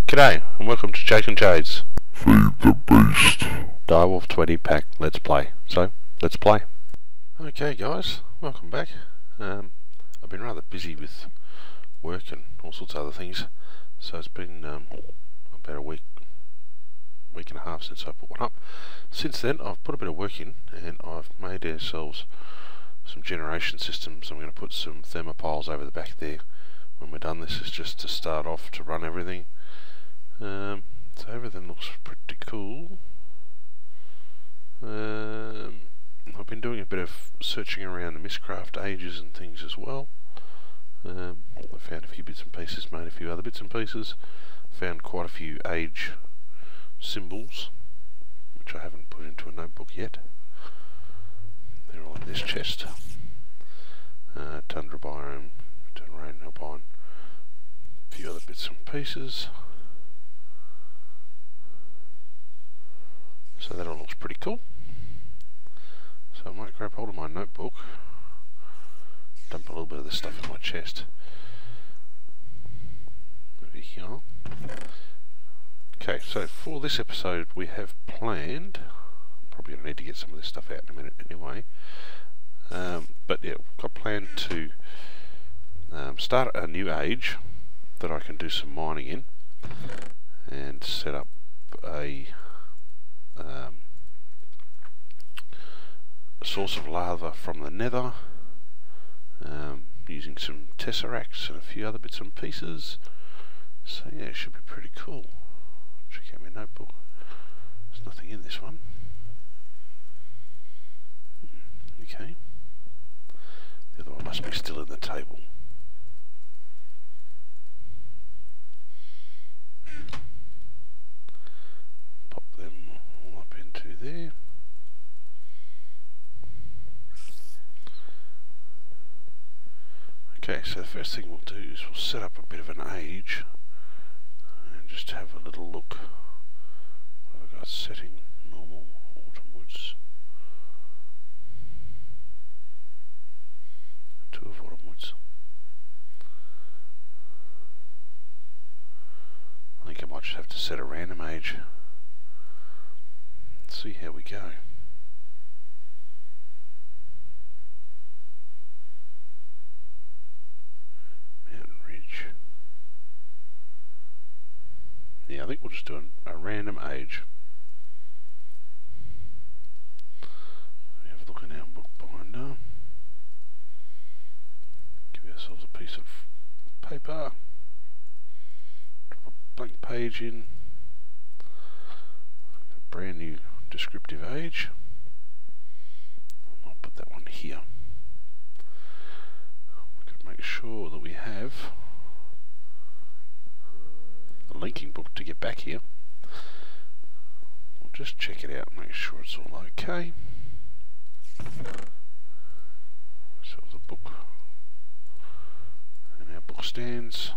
G'day, and welcome to Jake and Jade's Feed the Beast Direwolf 20 pack Let's Play. So, let's play. Okay guys, welcome back. I've been rather busy with work and all sorts of other things, so it's been about a week and a half since I put one up. Since then I've put a bit of work in and I've made ourselves some generation systems. I'm going to put some thermopiles over the back there when we're done. This is just to start off to run everything. So everything looks pretty cool. I've been doing a bit of searching around the Mistcraft ages and things as well. I found a few bits and pieces, made a few other bits and pieces. Found quite a few age symbols, which I haven't put into a notebook yet. They're all in this chest. Tundra biome, Rain Alpine, a few other bits and pieces. So that all looks pretty cool. So I might grab hold of my notebook, dump a little bit of this stuff in my chest. Over here. Okay, so for this episode we have planned, I'm probably going to need to get some of this stuff out in a minute anyway, but yeah, we've got planned to start a new age that I can do some mining in and set up a source of lava from the nether, using some Tesseracts and a few other bits and pieces. So yeah, it should be pretty cool. Check out my notebook. There's nothing in this one. Okay. The other one must be still in the table. Pop them all up into there. Okay, so the first thing we'll do is we'll set up a bit of an age and just have a little look. What have I got? Setting, normal, autumn woods. 2 of autumn woods. I think I might just have to set a random age. Let's see how we go. Yeah, I think we'll just do a random age. We have a look in our book binder. Give ourselves a piece of paper. Drop a blank page in. A brand new descriptive age. I might put that one here. We've got to make sure that we have a linking book to get back here. We'll just check it out and make sure it's all okay. So the book and our book stands.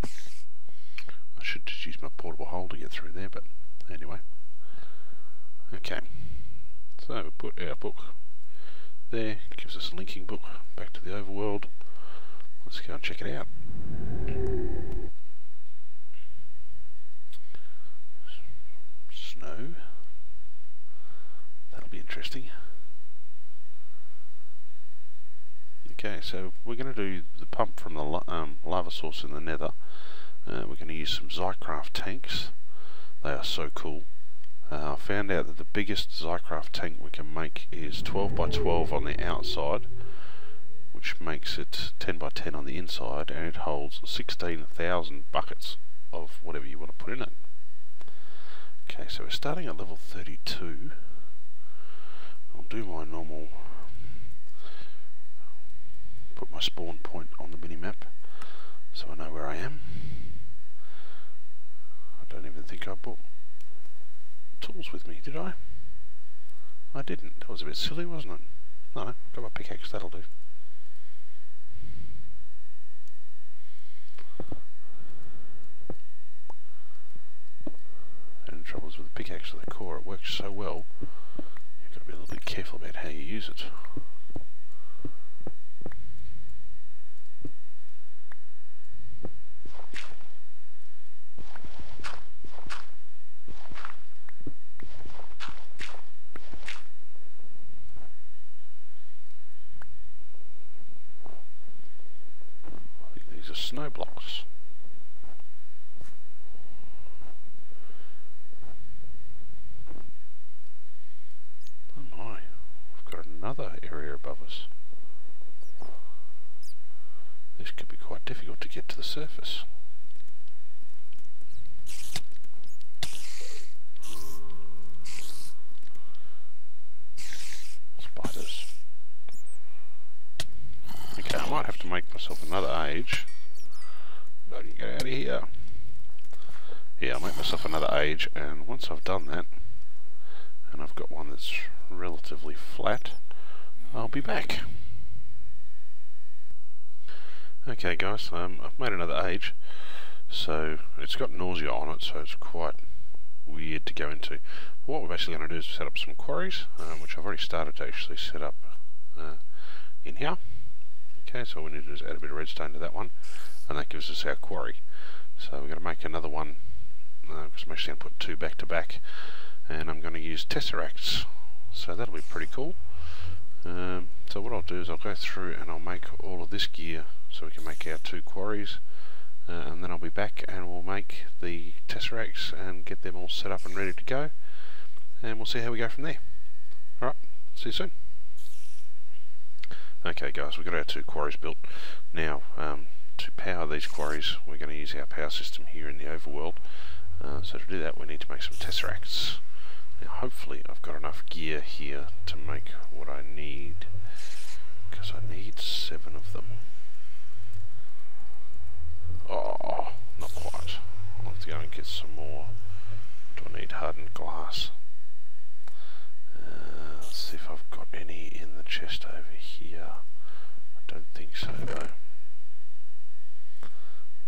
I should just use my portable hole to get through there, but anyway. Okay, so we put our book there, gives us a linking book back to the overworld. Let's go and check it out. Snow. That'll be interesting. Okay, so we're going to do the pump from the lava source in the nether. We're going to use some Zycraft tanks. They are so cool. I found out that the biggest Zycraft tank we can make is 12 by 12 on the outside, which makes it 10 by 10 on the inside, and it holds 16,000 buckets of whatever you want to put in it. Okay, so we're starting at level 32. I'll do my normal, put my spawn point on the mini-map so I know where I am. I don't even think I brought tools with me, did I? I didn't. That was a bit silly, wasn't it? No, I've got my pickaxe, that'll do. And the trouble is with the pickaxe to the core, it works so well, you've got to be a little bit careful about how you use it. snow blocks. Oh my, we've got another area above us. This could be quite difficult to get to the surface. Spiders. Okay, I might have to make myself another age. How do you get out of here? Yeah, I'll make myself another age, and once I've done that, and I've got one that's relatively flat, I'll be back. Okay guys, I've made another age, so it's got nausea on it, so it's quite weird to go into. But what we're basically going to do is set up some quarries, which I've already started to actually set up in here. Okay, so all we need to do is add a bit of redstone to that one, and that gives us our quarry. So we're going to make another one, because I'm actually going to put two back to back, and I'm going to use Tesseracts, so that'll be pretty cool. So what I'll do is I'll go through and I'll make all of this gear so we can make our two quarries, and then I'll be back and we'll make the Tesseracts and get them all set up and ready to go, and we'll see how we go from there. Alright, see you soon. Okay guys, we've got our two quarries built. Now, to power these quarries, we're going to use our power system here in the overworld. So to do that, we need to make some Tesseracts. Now hopefully I've got enough gear here to make what I need, because I need 7 of them. Oh, not quite. I'll have to go and get some more. Do I need hardened glass? Let's see if I've got any in the chest over here. I don't think so though.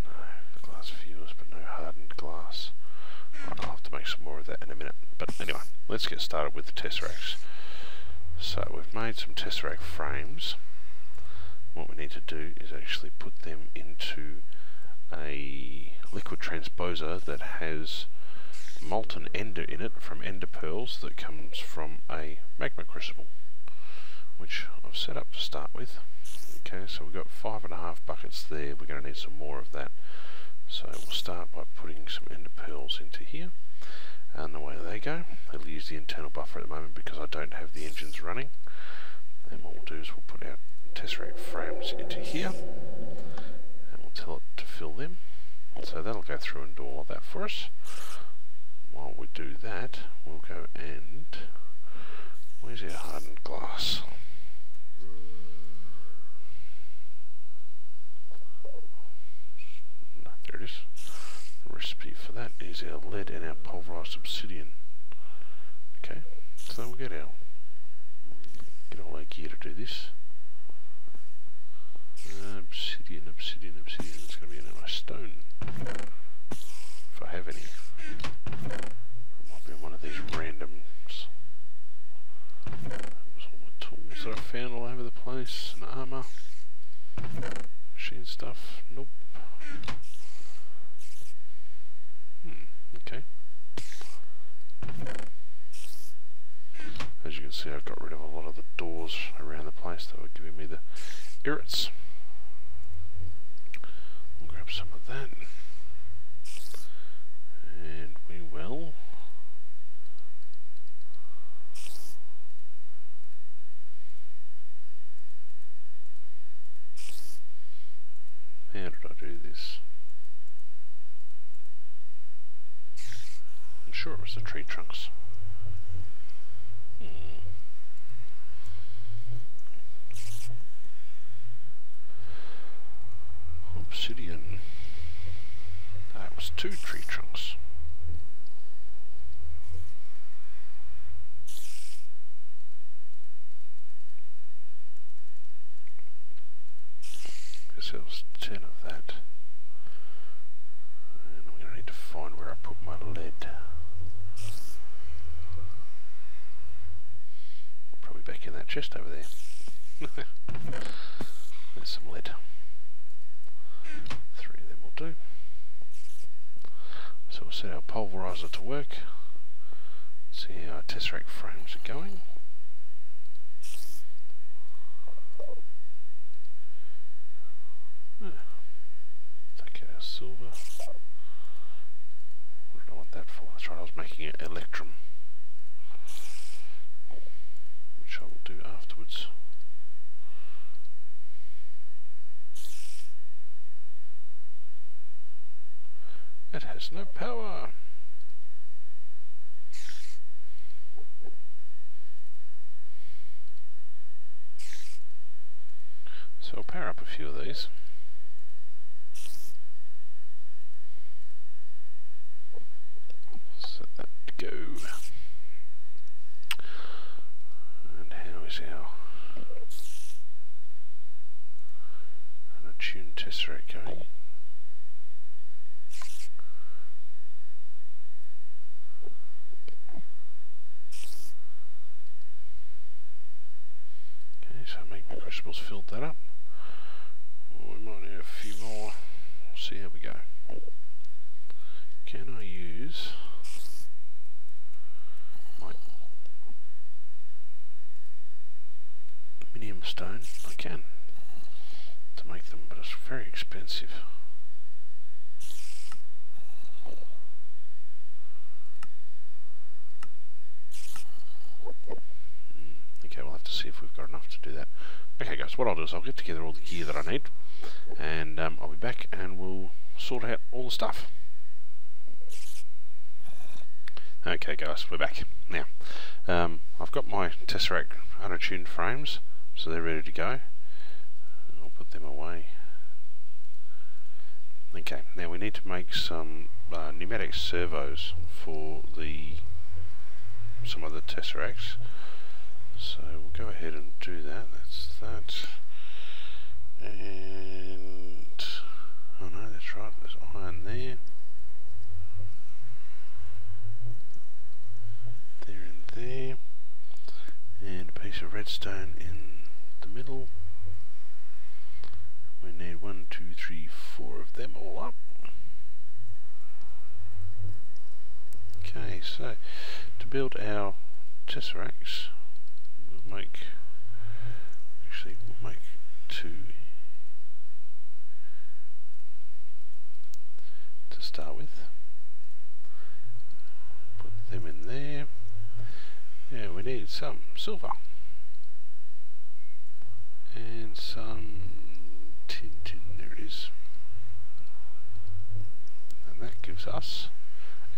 No, glass fuse, but no hardened glass. Right, I'll have to make some more of that in a minute. But anyway, let's get started with the Tesseracts. So we've made some Tesseract frames. What we need to do is actually put them into a liquid transposer that has molten ender in it from ender pearls that comes from a magma crucible, which I've set up to start with. Okay, so we've got 5.5 buckets there. We're going to need some more of that. So we'll start by putting some ender pearls into here, and away they go. It'll use the internal buffer at the moment because I don't have the engines running. And what we'll do is we'll put our Tesseract frames into here, and we'll tell it to fill them. So that'll go through and do all of that for us. While we do that, we'll go and... where's our hardened glass? No, there it is. The recipe for that is our lead and our pulverized obsidian. Okay, so we'll get all our gear to do this. Obsidian. It's going to be a nice stone, if I have any. It might be on one of these randoms. That was all my tools that I found all over the place, and armour, machine stuff. Nope. Okay. As you can see, I got rid of a lot of the doors around the place that were giving me the irrits. We'll grab some of that, and we will how did I do this? I'm sure it was the tree trunks. Obsidian. That was 2 tree trunks. Guess there was 10 of that. And I'm going to need to find where I put my lead. Probably back in that chest over there. There's some lead. 3 of them will do. So we'll set our pulverizer to work. See how our Tesseract frames are going. silver. What did I want that for? That's right, I was making it electrum, which I will do afterwards. It has no power. So I'll power up a few of these. Set that to go. And how is our unattuned Tesseract going? Okay, so Magma Crucibles filled that up. Well, we might need a few more. We'll see how we go. Can I use my minium stone? I can, to make them, but it's very expensive. Okay, we'll have to see if we've got enough to do that. Okay guys, what I'll do is I'll get together all the gear that I need, and I'll be back and we'll sort out all the stuff. Okay guys, we're back. Now, I've got my Tesseract unattuned frames, so they're ready to go. I'll put them away. Okay, now we need to make some pneumatic servos for some of the Tesseracts. So we'll go ahead and do that. That's that. And oh no, that's right, there's iron there. There and there. And a piece of redstone in the middle. We need 1, 2, 3, 4 of them all up. Okay, so to build our Tesseracts, we'll make 2 to start with. Put them in there. Yeah, we need some silver and some tin. There it is, and that gives us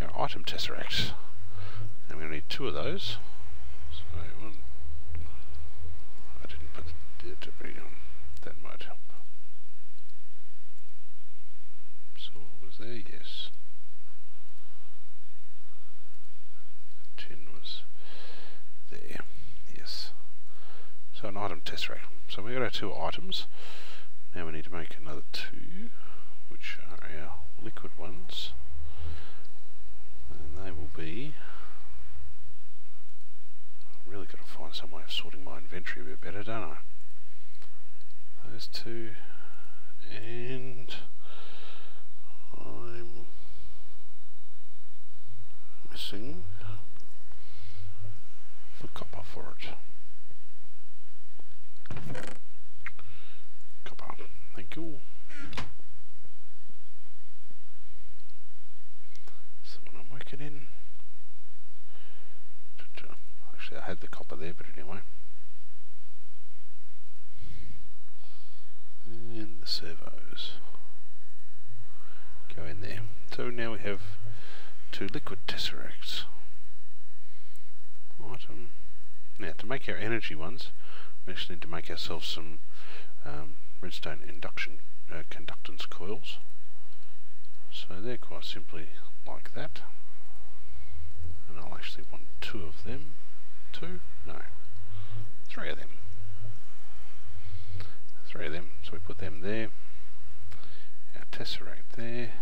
our item Tesseracts. And we're going to need 2 of those. So I didn't put the debris on. That might help. So was there? Yes. The tin was there. Yes. So an item Tesseract. So we got our 2 items. Now we need to make another 2, which are our liquid ones. And they will be... I've really got to find some way of sorting my inventory a bit better, don't I? Those 2, and I'm missing the copper for it. Copper, thank you. That's the one I'm working in. Actually, I had the copper there, but anyway. And the servos go in there. So now we have 2 liquid Tesseracts. Item. Now to make our energy ones, we actually need to make ourselves some redstone conductance coils. So they're quite simply like that. And I'll actually want 2 of them. 2? No. 3 of them. 3 of them, so we put them there. Our Tesseract there.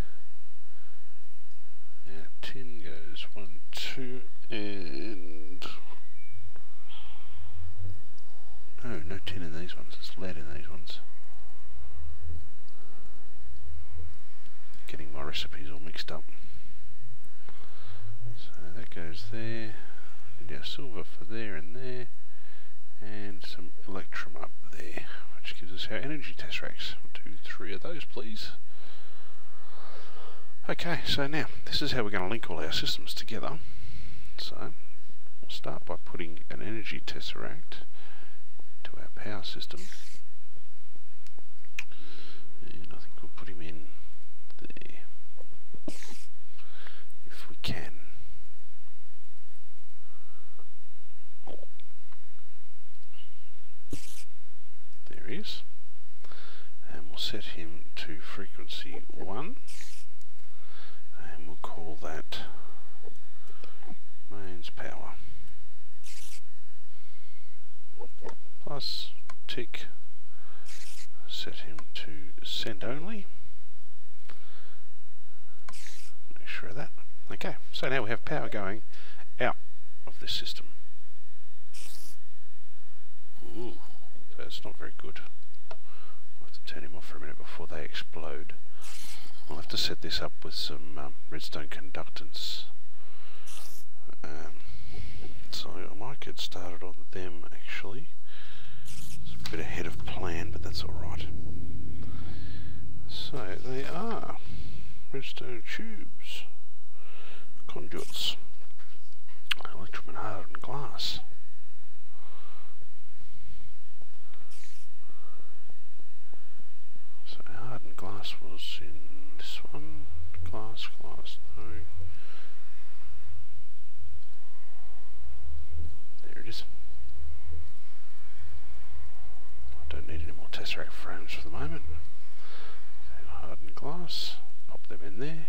Our tin goes 1, 2, and no tin in these ones, it's lead in these ones. Getting my recipes all mixed up. So that goes there. Need our silver for there and there, and some electrum up there, which gives us our energy Tesseracts. We'll do 3 of those, please. Okay, so now this is how we're going to link all our systems together. So we'll start by putting an energy tesseract to our power system, and I think we'll put him in there if we can. There he is, and we'll set him to frequency 1, and we'll call that mains power. Plus tick, set him to send only. Make sure of that. Okay, so now we have power going out of this system. Ooh, so it's not very good. We'll have to turn him off for a minute before they explode. We'll have to set this up with some redstone conductance. So I might get started on them actually. It's a bit ahead of plan, but that's alright. So they are redstone tubes, conduits, electrum and hardened glass. So hardened glass was in this one, glass, no. There it is. I don't need any more Tesseract frames for the moment. Okay, hardened glass, pop them in there.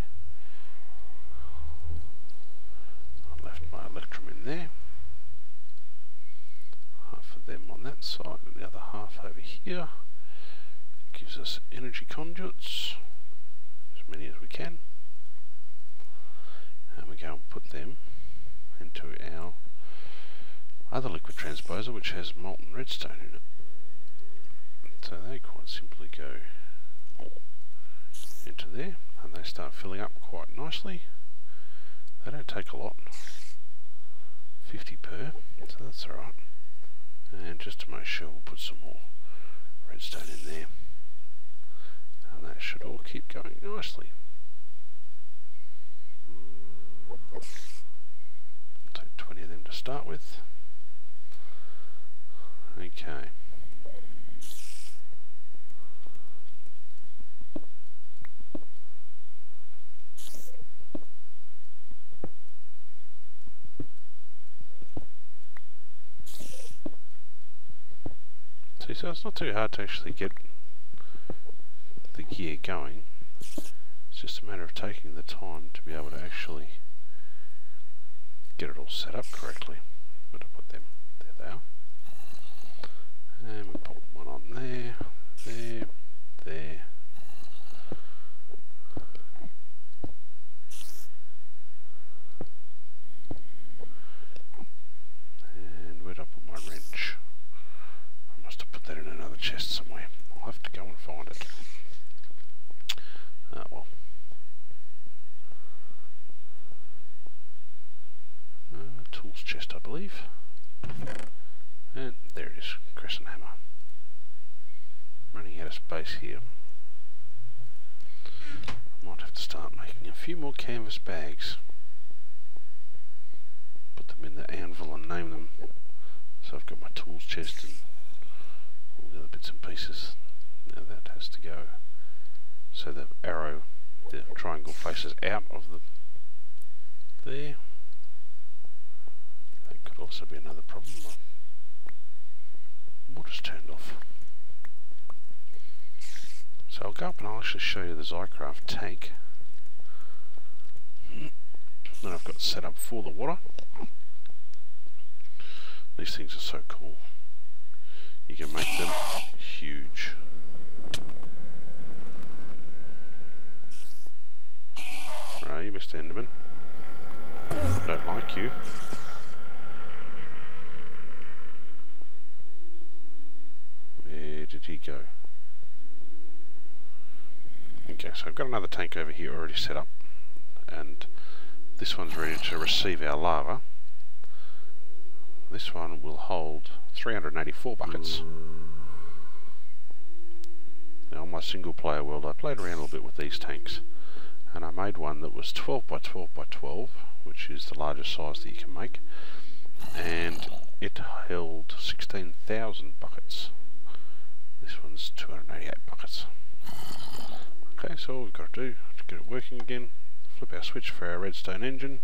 I left my electrum in there. Half of them on that side and the other half over here. Gives us energy conduits, as many as we can. And we go and put them into our other liquid transposer, which has molten redstone in it. So they quite simply go into there and they start filling up quite nicely. They don't take a lot, 50 per, so that's alright. And just to make sure, we'll put some more redstone in there, and that should all keep going nicely. We'll take 20 of them to start with. Okay. See, so it's not too hard to actually get the gear going. It's just a matter of taking the time to be able to actually get it all set up correctly. I'm going to put them, there they are. And we pop one on there, there, there. And where'd I put my wrench? I must have put that in another chest somewhere. I'll have to go and find it. Well. Tools chest, I believe. And there it is, crescent hammer. Running out of space here. I might have to start making a few more canvas bags. Put them in the anvil and name them. So I've got my tools chest and all the other bits and pieces. Now that has to go so the arrow, the triangle faces out of the there. That could also be another problem. Water's turned off. So I'll go up and I'll actually show you the Zycraft tank that I've got set up for the water. These things are so cool. You can make them huge. Right, you Mr. Enderman. I don't like you. Where did he go? Okay, so I've got another tank over here already set up, and this one's ready to receive our lava. This one will hold 384 buckets. Now on my single player world I played around a little bit with these tanks, and I made one that was 12 by 12 by 12, which is the largest size that you can make, and it held 16,000 buckets. This one's 288 buckets. Okay, so all we've got to do to get it working again, flip our switch for our redstone engine,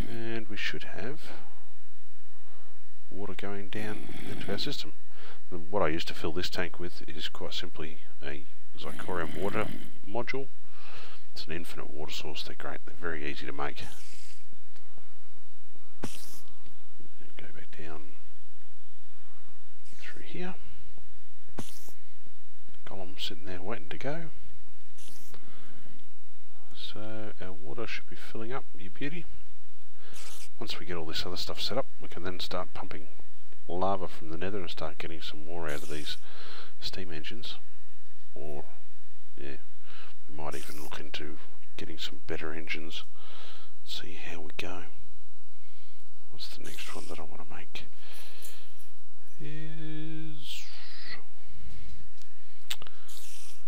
and we should have water going down into our system. And what I used to fill this tank with is quite simply a zirconium water module. It's an infinite water source. They're great, they're very easy to make. And go back down through here. Column sitting there waiting to go. So our water should be filling up, you beauty. Once we get all this other stuff set up, we can then start pumping lava from the nether and start getting some more out of these steam engines. Or, yeah, we might even look into getting some better engines. See how we go. What's the next one that I want to make? Is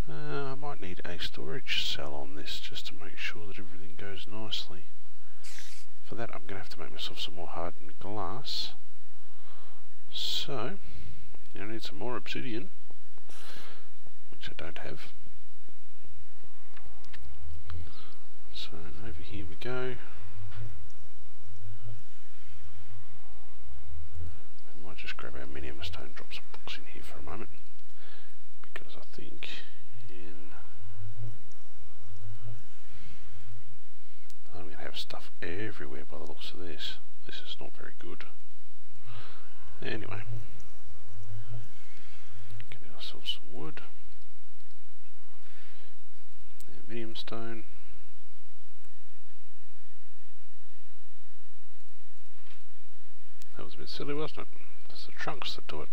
I might need a storage cell on this just to make sure that everything goes nicely. For that I'm going to have to make myself some more hardened glass. So, I need some more obsidian, which I don't have. So over here we go. I might just grab our minium stone, drop some books in here for a moment, because I think I'm going to have stuff everywhere by the looks of this. This is not very good. Anyway, get ourselves some wood, aluminium stone, that was a bit silly, wasn't it? It's the trunks that do it.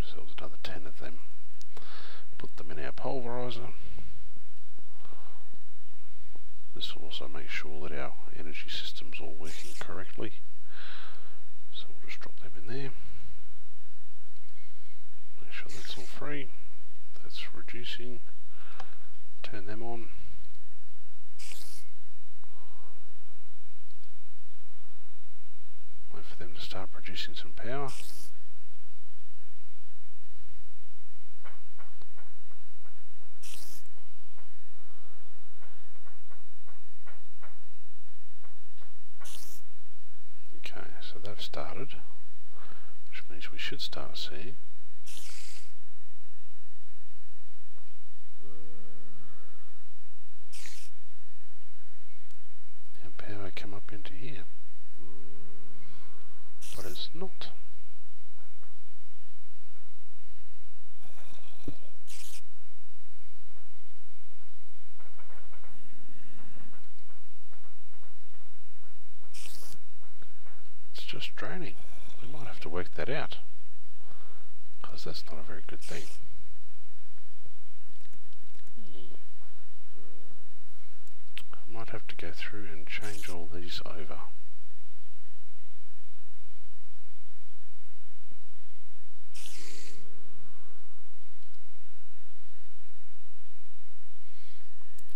Ourselves another 10 of them, put them in our pulverizer. This will also make sure that our energy system's all working correctly. So we'll just drop them in there. Make sure that's all free. That's reducing. Turn them on. Wait for them to start producing some power. Okay, so they've started, which means we should start seeing our power come up into here, but it's not. Just draining. We might have to work that out, because that's not a very good thing. I might have to go through and change all these over.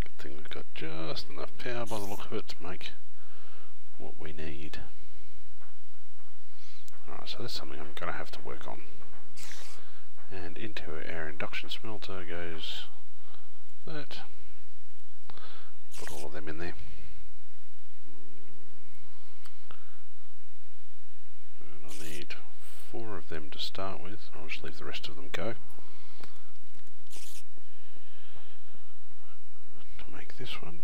Good thing we've got just enough power by the look of it to make what we need. Alright, so that's something I'm going to have to work on. And into our induction smelter goes that. Put all of them in there. And I need 4 of them to start with. I'll just leave the rest of them go. To make this one.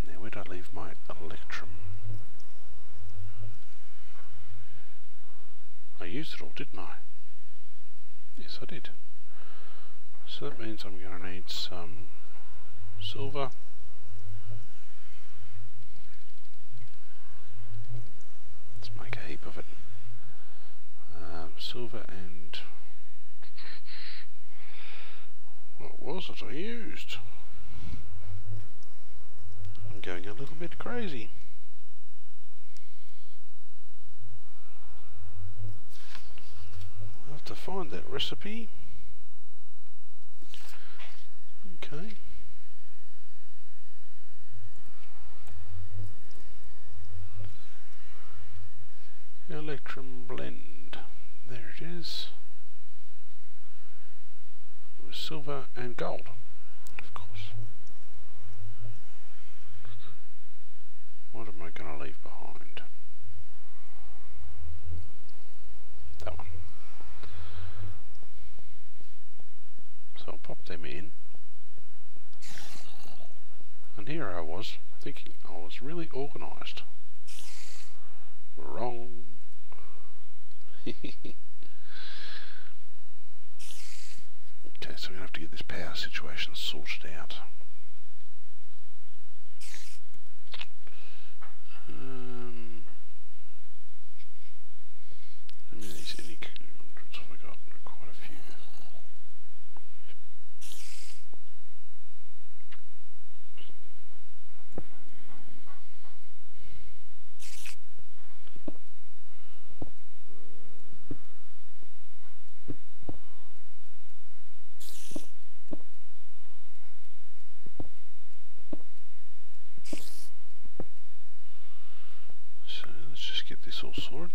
Now where did I leave my electrum? I used it all, didn't I? Yes, I did. So that means I'm going to need some silver. Let's make a heap of it. Silver and... what was it I used? I'm going a little bit crazy. to find that recipe. Okay. Electrum blend. There it is. With silver and gold, of course. What am I going to leave behind? That one. So I'll pop them in. And here I was, thinking I was really organised. Wrong. Okay, so we're going to have to get this power situation sorted out. How many of these any hundreds have I got? Quite a few. So let's just get this all sorted.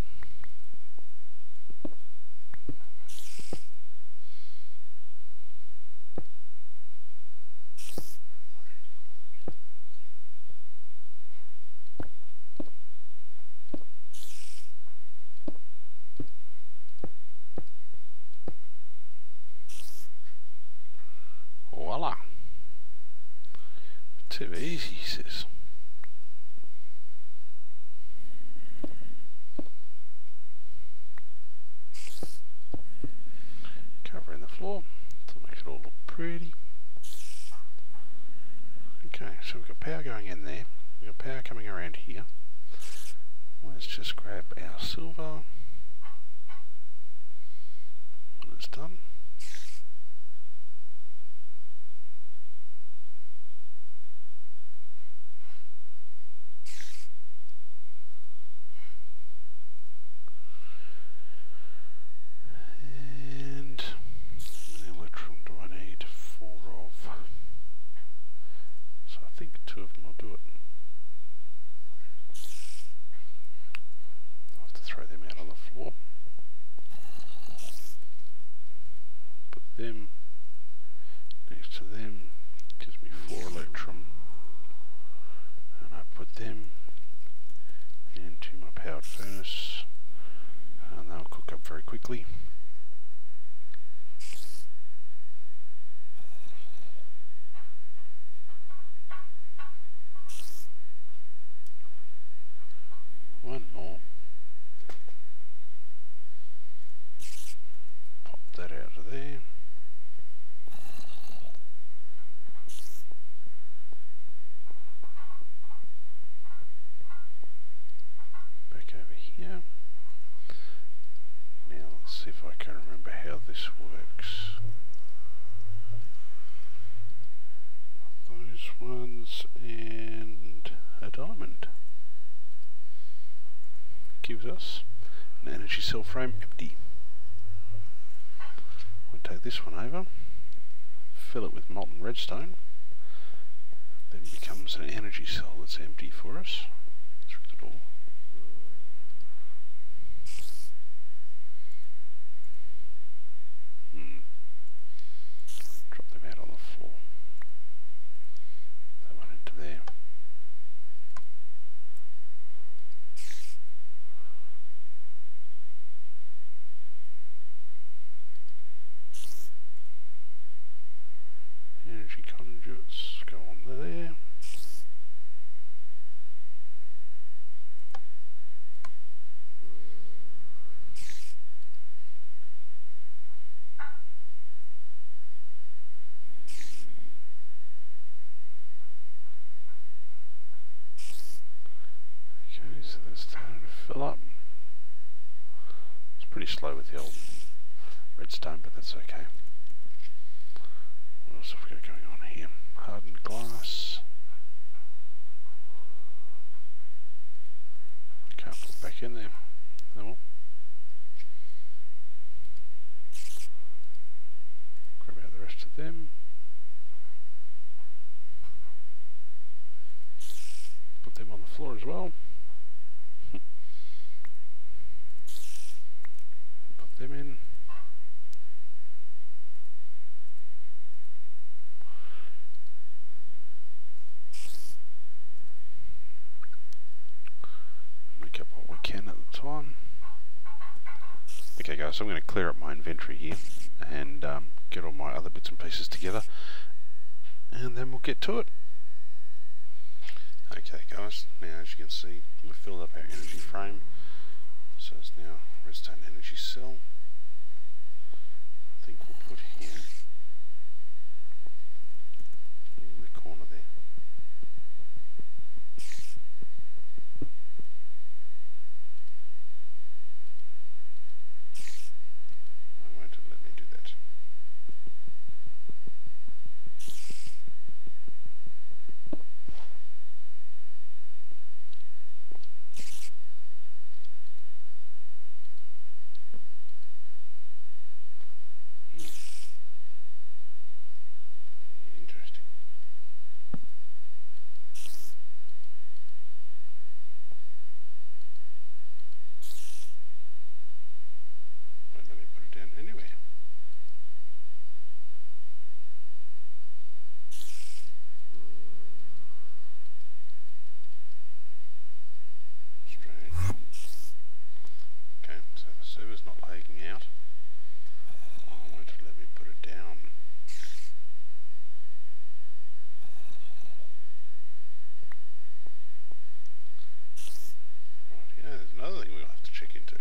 Voila. Too easy, he says. Covering the floor to make it all look pretty. Okay, so we've got power going in there. We've got power coming around here. Let's just grab our silver when it's done. And how many electrum do I need? 4 of. So I think 2 of them will do it. I'll have to throw them out on the floor. Put them next to them. Gives me 4 electrum. And I put them into my powered furnace. And they'll cook up very quickly. One more. Pop that out of there. Back over here. Now let's see if I can remember how this works. Those ones and a diamond. Gives us an energy cell frame empty. We'll take this one over, fill it with molten redstone, then becomes an energy cell that's empty for us. Through the door. Drop them out on the floor. That one into there. Energy conduits go on there. Okay, so that's starting to fill up. It's pretty slow with the old redstone, but that's okay. What else have we got going on here? Hardened glass. I can't put it back in there. Oh well. floor as well. Put them in. Make up what we can at the time. Okay guys, so I'm going to clear up my inventory here and get all my other bits and pieces together, and then we'll get to it. Okay guys, now as you can see, we've filled up our energy frame, so it's now redstone energy cell. I think we'll put here in the corner there. I won't let me do that. Interesting. Wait, let me put it down anyway. Strange. Okay, so the server's not lagging out. I won't let me put it down. Right, yeah, there's another thing we'll have to check into.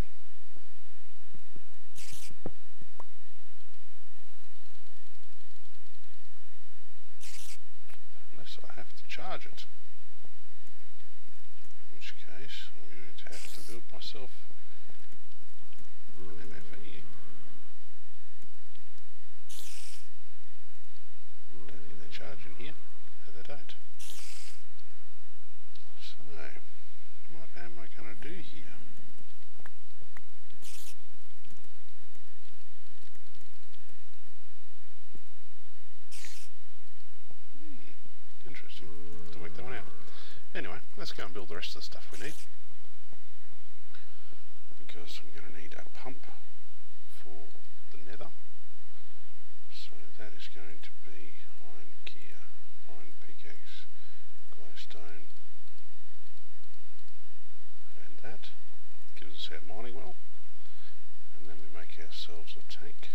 Unless I have to charge it. In which case, I'm going to have to build myself an MFE. Don't think they charge in here. No, they don't. So, what am I going to do here? Interesting. Have to work that one out. Anyway, let's go and build the rest of the stuff we need. Because I'm going to need a pump for the nether. So that is going to be iron gear, iron pickaxe, glowstone, and that gives us our mining well. And then we make ourselves a tank.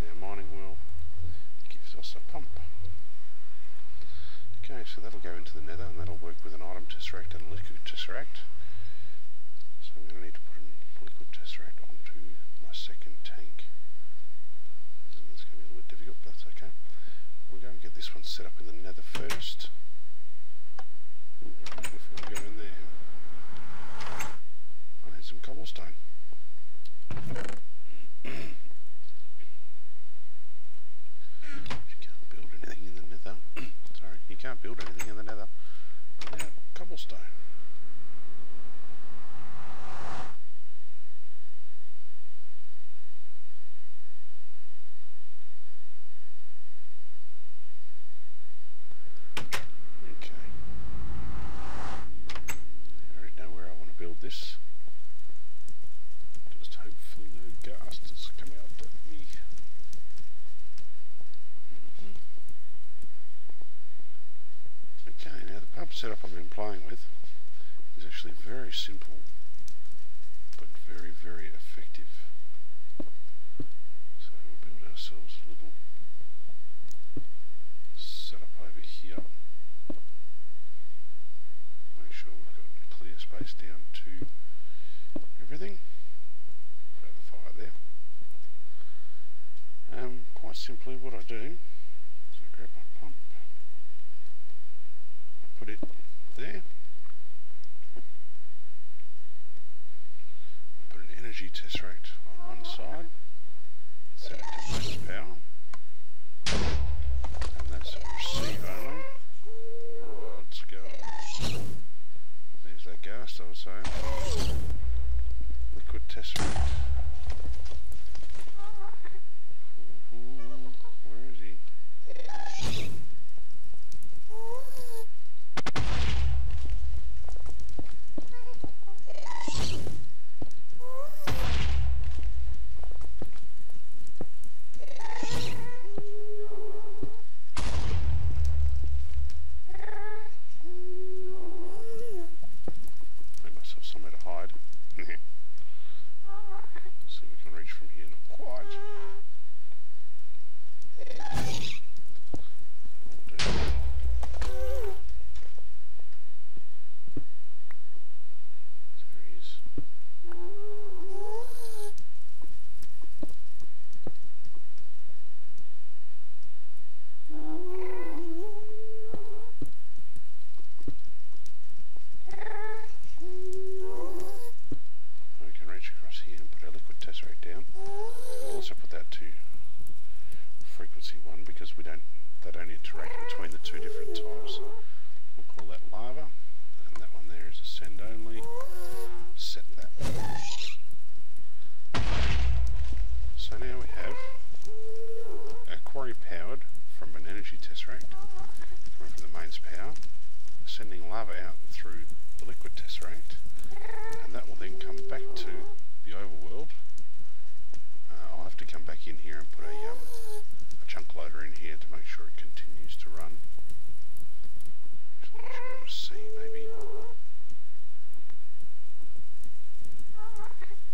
And our mining well gives us a pump. Okay, so that'll go into the nether, and that'll work with an item tesseract and a liquid tesseract. So I'm going to need to put a liquid tesseract onto my second tank. And that's going to be a little bit difficult, but that's okay. We'll go and get this one set up in the nether first. Ooh, before we go in there, I need some cobblestone. You can't build anything in the nether. Sorry, you can't build anything in the nether without cobblestone. Okay. I already know where I want to build this. Just hopefully no ghasters come out at me. Okay, now the pump setup I've been playing with is actually very simple, but very, very effective. So we'll build ourselves a little setup over here. Make sure we've got a clear space down to everything. Put the fire there. Quite simply what I do is I grab my pump, I put it there, I put an energy tesseract on one side, set it to max power, and that's a receive only. Let's go. There's that ghast I was saying. Liquid tesseract reach from here, not quite. There he is. We can reach across here and put our liquid tesseract down. We'll also put that to frequency 1 because they don't interact between the two different types. We'll call that lava, and that one there is ascend only. Set that. So now we have a quarry powered from an energy tesseract coming from the mains power, sending lava out through the liquid tesseract, and that will then come back to the overworld. I'll have to come back in here and put a chunk loader in here to make sure it continues to run. Actually, you should be able to see maybe.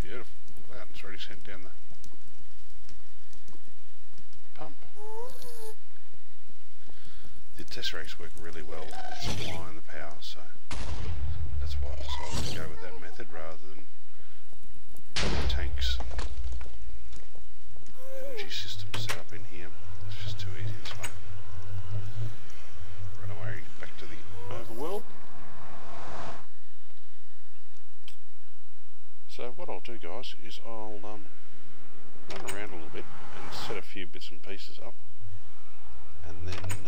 Beautiful. Look at that, it's already sent down the pump. The Tesseracts work really well at supplying the power, so that's why I decided to go with that method rather than the tanks and energy system set up in here. It's just too easy this way. Run away back to the overworld. So what I'll do, guys, is I'll run around a little bit and set a few bits and pieces up, and then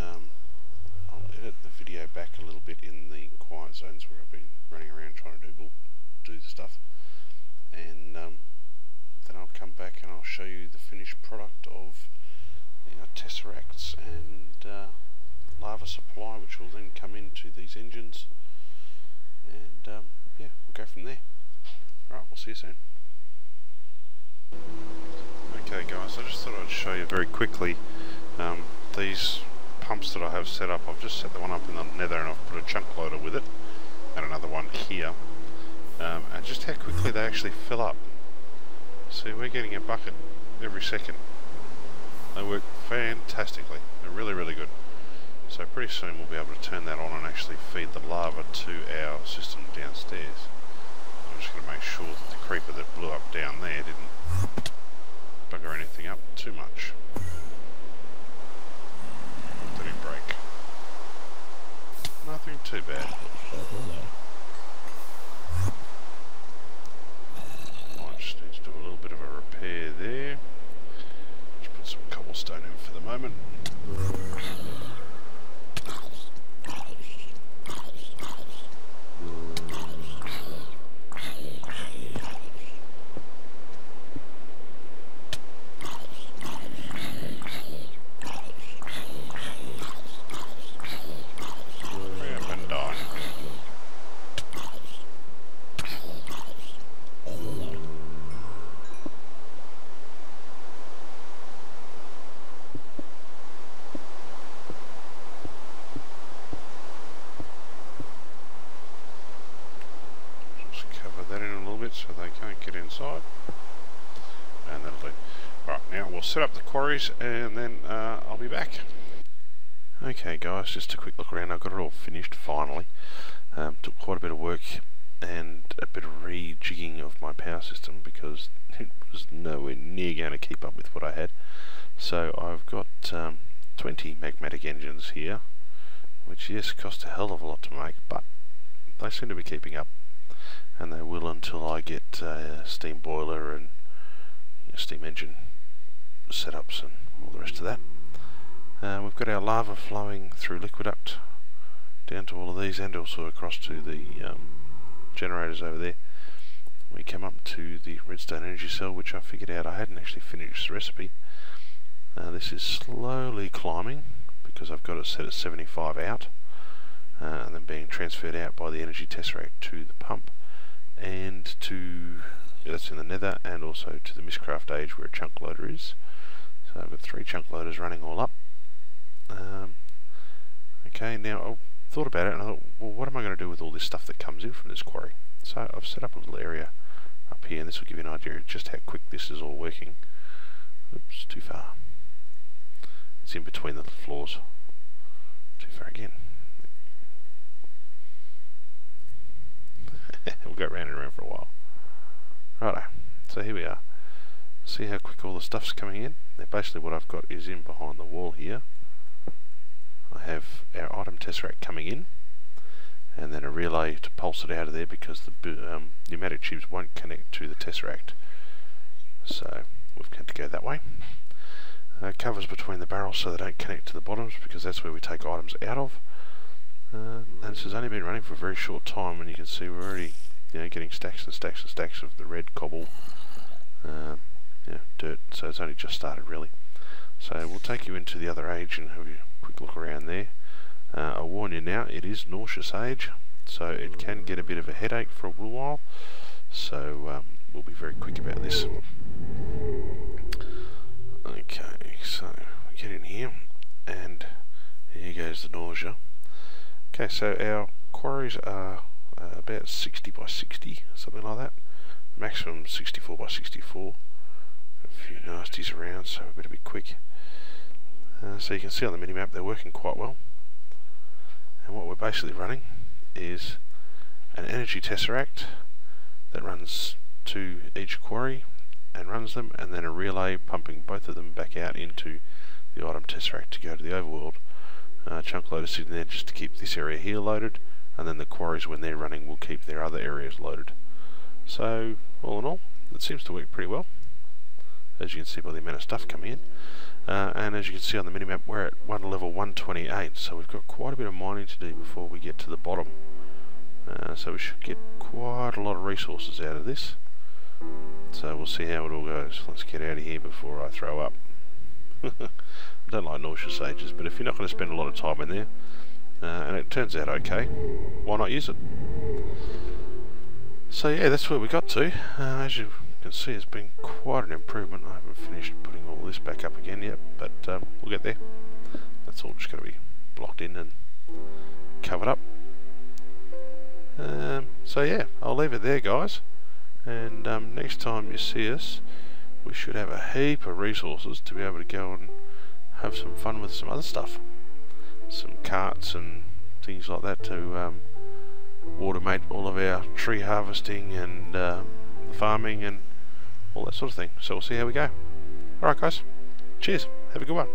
I'll edit the video back a little bit in the quiet zones where I've been running around trying to do the stuff, and then I'll come back and I'll show you the finished product of Tesseracts and lava supply, which will then come into these engines, and yeah, we'll go from there. Alright, we'll see you soon. Okay guys, I just thought I'd show you very quickly these pumps that I have set up. I've just set the one up in the nether and I've put a chunk loader with it and another one here, and just how quickly they actually fill up. See, we're getting a bucket every second. They work fantastically. They're really, really good. So pretty soon we'll be able to turn that on and actually feed the lava to our system downstairs. I'm just going to make sure that the creeper that blew up down there didn't bugger anything up too much. Did it break? Nothing too bad. Might just need to do a little bit of a repair there. Just put some cobblestone in for the moment. So they can't get inside, and that'll do. Right, now we'll set up the quarries and then I'll be back. Okay guys, just a quick look around. I've got it all finished finally. Took quite a bit of work and a bit of rejigging of my power system because it was nowhere near going to keep up with what I had. So I've got 20 magmatic engines here, which yes, cost a hell of a lot to make, but they seem to be keeping up. And they will until I get a steam boiler and steam engine setups and all the rest of that. We've got our lava flowing through liquiduct down to all of these and also across to the generators over there. We come up to the redstone energy cell, which I figured out I hadn't actually finished the recipe. This is slowly climbing because I've got it set at 75 out and then being transferred out by the energy tesseract to the pump and to, that's in the nether, and also to the Mistcraft age where a chunk loader is. So I've got 3 chunk loaders running all up. Okay, now I thought about it and I thought, well, what am I going to do with all this stuff that comes in from this quarry? So I've set up a little area up here, and this will give you an idea of just how quick this is all working. Oops, too far. It's in between the floors. Too far again. We'll go round and round for a while. Righto, so here we are. See how quick all the stuff's coming in? Now basically what I've got is in behind the wall here. I have our item tesseract coming in, and then a relay to pulse it out of there because the pneumatic tubes won't connect to the tesseract. So we've got to go that way. Covers between the barrels so they don't connect to the bottoms because that's where we take items out of. And this has only been running for a very short time, and you can see we're already getting stacks and stacks and stacks of the red cobble dirt, so it's only just started really. So we'll take you into the other age and have a quick look around there. I'll warn you now, it is nauseous age, so it can get a bit of a headache for a little while, so we'll be very quick about this. Okay, so we get in here, and here goes the nausea. Okay, so our quarries are about 60 by 60, something like that. The maximum 64 by 64. A few nasties around, so we better be quick. So you can see on the minimap they're working quite well. And what we're basically running is an energy tesseract that runs to each quarry and runs them, and then a relay pumping both of them back out into the item tesseract to go to the overworld. Chunk loader sitting there just to keep this area here loaded, and then the quarries, when they're running, will keep their other areas loaded. So all in all, it seems to work pretty well, as you can see by the amount of stuff coming in. And as you can see on the minimap, we're at level 128, so we've got quite a bit of mining to do before we get to the bottom. So we should get quite a lot of resources out of this. So we'll see how it all goes. Let's get out of here before I throw up. I don't like nauseous ages, but if you're not going to spend a lot of time in there, and it turns out okay, why not use it? So yeah, that's where we got to. As you can see, it's been quite an improvement. I haven't finished putting all this back up again yet, but we'll get there. That's all just going to be blocked in and covered up. So yeah, I'll leave it there, guys, and next time you see us, we should have a heap of resources to be able to go and have some fun with some other stuff. Some carts and things like that to automate all of our tree harvesting and farming and all that sort of thing. So we'll see how we go. Alright guys, cheers, have a good one.